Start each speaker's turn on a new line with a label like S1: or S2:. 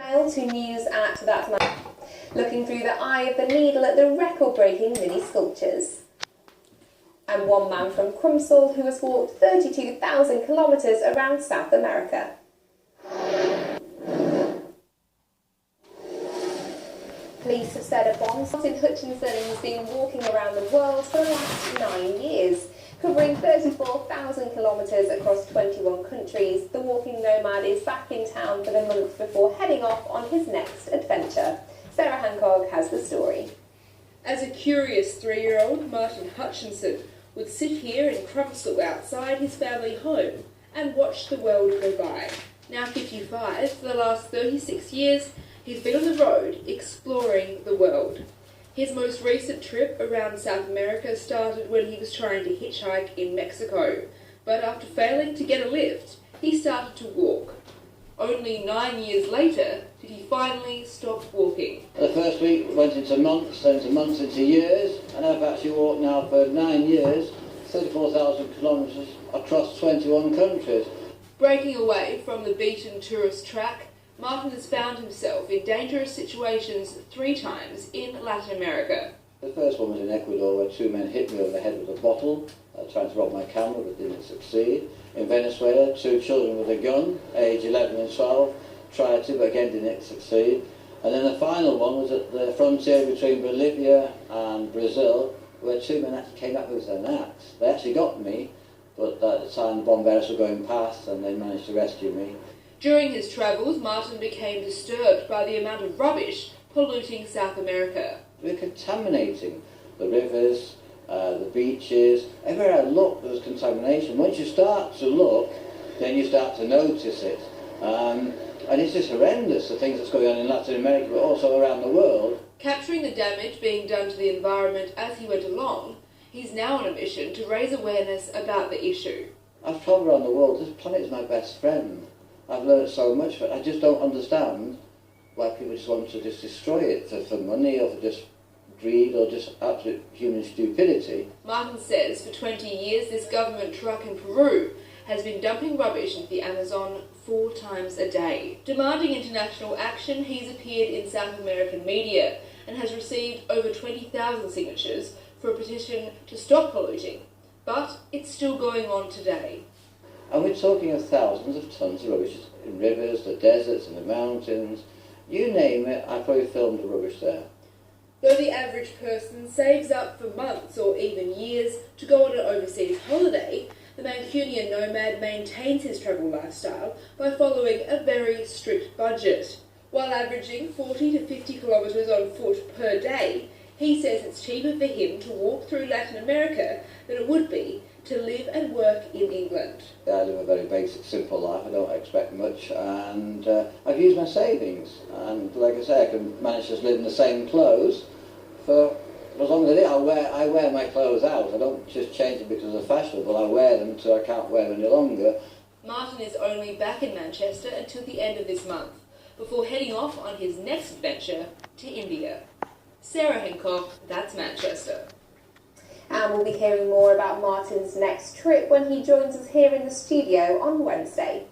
S1: To news at that night, looking through the eye of the needle at the record-breaking mini sculptures. And one man from Crumpsall who has walked 32,000 kilometres around South America. Police have said a bomb in Hutchinson has been walking around the world for the last 9 years. Covering 34,000 kilometres across 21 countries, the walking nomad is back in town for the month before heading off on his next adventure. Sarah Hancock has the story.
S2: As a curious 3-year-old, Martin Hutchinson would sit here in Crumpsall outside his family home and watch the world go by. Now 55, for the last 36 years, he's been on the road exploring the world. His most recent trip around South America started when he was trying to hitchhike in Mexico, but after failing to get a lift, he started to walk. Only 9 years later did he finally stop walking.
S3: The first week went into months, then into years, and I've actually walked now for 9 years, 34,000 kilometres across 21 countries.
S2: Breaking away from the beaten tourist track, Martin has found himself in dangerous situations 3 times in Latin America.
S3: The first one was in Ecuador, where 2 men hit me over the head with a bottle, trying to rob my camera but didn't succeed. In Venezuela, 2 children with a gun, age 11 and 12, tried to but again didn't succeed. And then the final one was at the frontier between Bolivia and Brazil, where 2 men actually came up with an axe. They actually got me, but at the time the bomberos were going past and they managed to rescue me.
S2: During his travels, Martin became disturbed by the amount of rubbish polluting South America.
S3: We're contaminating the rivers, the beaches. Everywhere I look, there's contamination. Once you start to look, then you start to notice it. And it's just horrendous, the things that's going on in Latin America, but also around the world.
S2: Capturing the damage being done to the environment as he went along, he's now on a mission to raise awareness about the issue.
S3: I've travelled around the world. This planet is my best friend. I've learned so much, but I just don't understand why people just want to just destroy it for money or for just greed or just absolute human stupidity.
S2: Martin says for 20 years this government truck in Peru has been dumping rubbish into the Amazon 4 times a day. Demanding international action, he's appeared in South American media and has received over 20,000 signatures for a petition to stop polluting. But it's still going on today.
S3: And we're talking of thousands of tons of rubbish in rivers, the deserts and the mountains. You name it, I probably filmed the rubbish there.
S2: Though the average person saves up for months or even years to go on an overseas holiday, the Mancunian nomad maintains his travel lifestyle by following a very strict budget. While averaging 40 to 50 kilometres on foot per day, he says it's cheaper for him to walk through Latin America than it would be to live and work in England.
S3: I live a very basic, simple life. I don't expect much, and I've used my savings. And like I say, I can manage to live in the same clothes for as long as I do. I wear my clothes out. I don't just change them because they're fashionable. I wear them till I can't wear them any longer.
S2: Martin is only back in Manchester until the end of this month, before heading off on his next adventure to India. Sarah Hancock, that's Manchester.
S1: And we'll be hearing more about Martin's next trip when he joins us here in the studio on Wednesday.